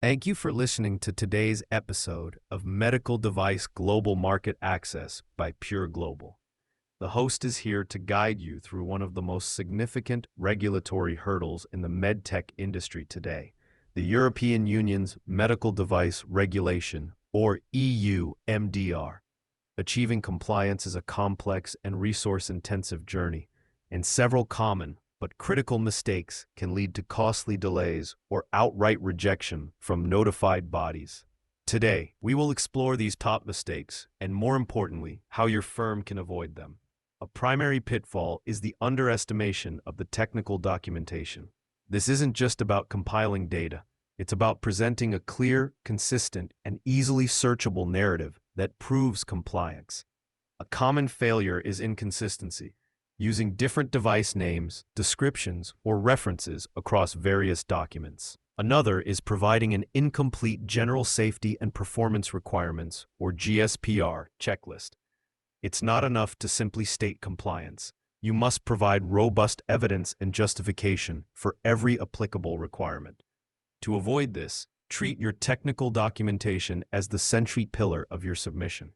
Thank you for listening to today's episode of Medical Device Global Market Access by Pure Global. The host is here to guide you through one of the most significant regulatory hurdles in the MedTech industry today, the European Union's Medical Device Regulation, or EU MDR. Achieving compliance is a complex and resource-intensive journey, and several common but critical mistakes can lead to costly delays or outright rejection from notified bodies. Today, we will explore these top mistakes and, more importantly, how your firm can avoid them. A primary pitfall is the underestimation of the technical documentation. This isn't just about compiling data. It's about presenting a clear, consistent, and easily searchable narrative that proves compliance. A common failure is inconsistency, using different device names, descriptions, or references across various documents. Another is providing an incomplete General Safety and Performance Requirements, or GSPR, checklist. It's not enough to simply state compliance. You must provide robust evidence and justification for every applicable requirement. To avoid this, treat your technical documentation as the central pillar of your submission.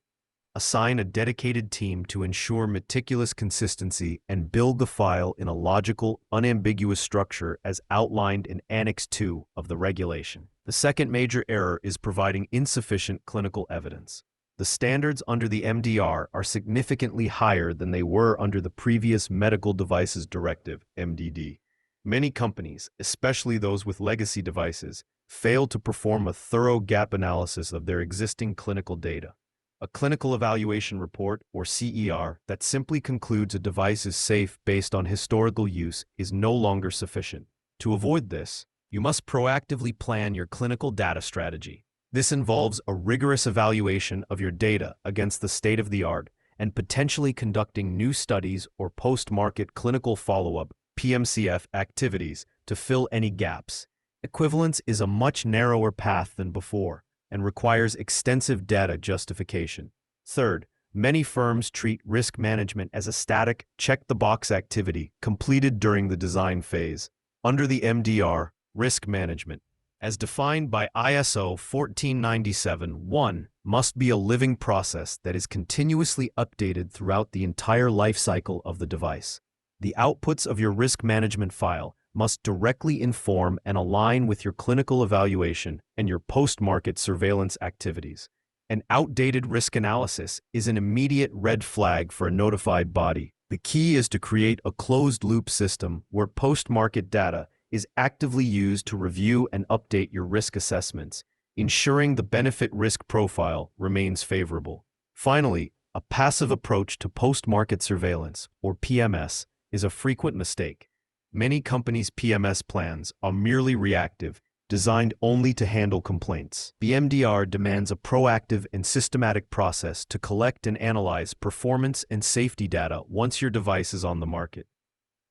Assign a dedicated team to ensure meticulous consistency and build the file in a logical, unambiguous structure as outlined in Annex 2 of the regulation. The second major error is providing insufficient clinical evidence. The standards under the MDR are significantly higher than they were under the previous Medical Devices Directive, MDD. Many companies, especially those with legacy devices, fail to perform a thorough gap analysis of their existing clinical data. A clinical evaluation report, or CER, that simply concludes a device is safe based on historical use is no longer sufficient. To avoid this, you must proactively plan your clinical data strategy. This involves a rigorous evaluation of your data against the state-of-the-art and potentially conducting new studies or post-market clinical follow-up (PMCF) activities to fill any gaps. Equivalence is a much narrower path than before and requires extensive data justification. Third, many firms treat risk management as a static, check-the-box activity completed during the design phase. Under the MDR, risk management, as defined by ISO 14971, must be a living process that is continuously updated throughout the entire lifecycle of the device. The outputs of your risk management file must directly inform and align with your clinical evaluation and your post-market surveillance activities. An outdated risk analysis is an immediate red flag for a notified body. The key is to create a closed-loop system where post-market data is actively used to review and update your risk assessments, ensuring the benefit-risk profile remains favorable. Finally, a passive approach to post-market surveillance, or PMS, is a frequent mistake. Many companies' PMS plans are merely reactive, designed only to handle complaints. The MDR demands a proactive and systematic process to collect and analyze performance and safety data once your device is on the market.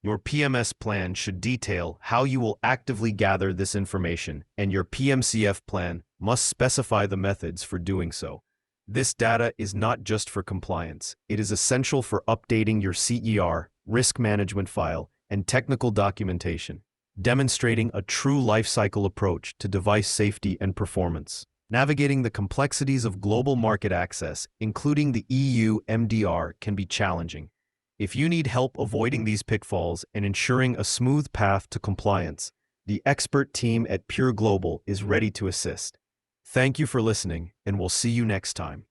Your PMS plan should detail how you will actively gather this information, and your PMCF plan must specify the methods for doing so. This data is not just for compliance. It is essential for updating your CER, risk management file, and technical documentation, demonstrating a true lifecycle approach to device safety and performance. Navigating the complexities of global market access, including the EU MDR, can be challenging. If you need help avoiding these pitfalls and ensuring a smooth path to compliance, the expert team at Pure Global is ready to assist. Thank you for listening, and we'll see you next time.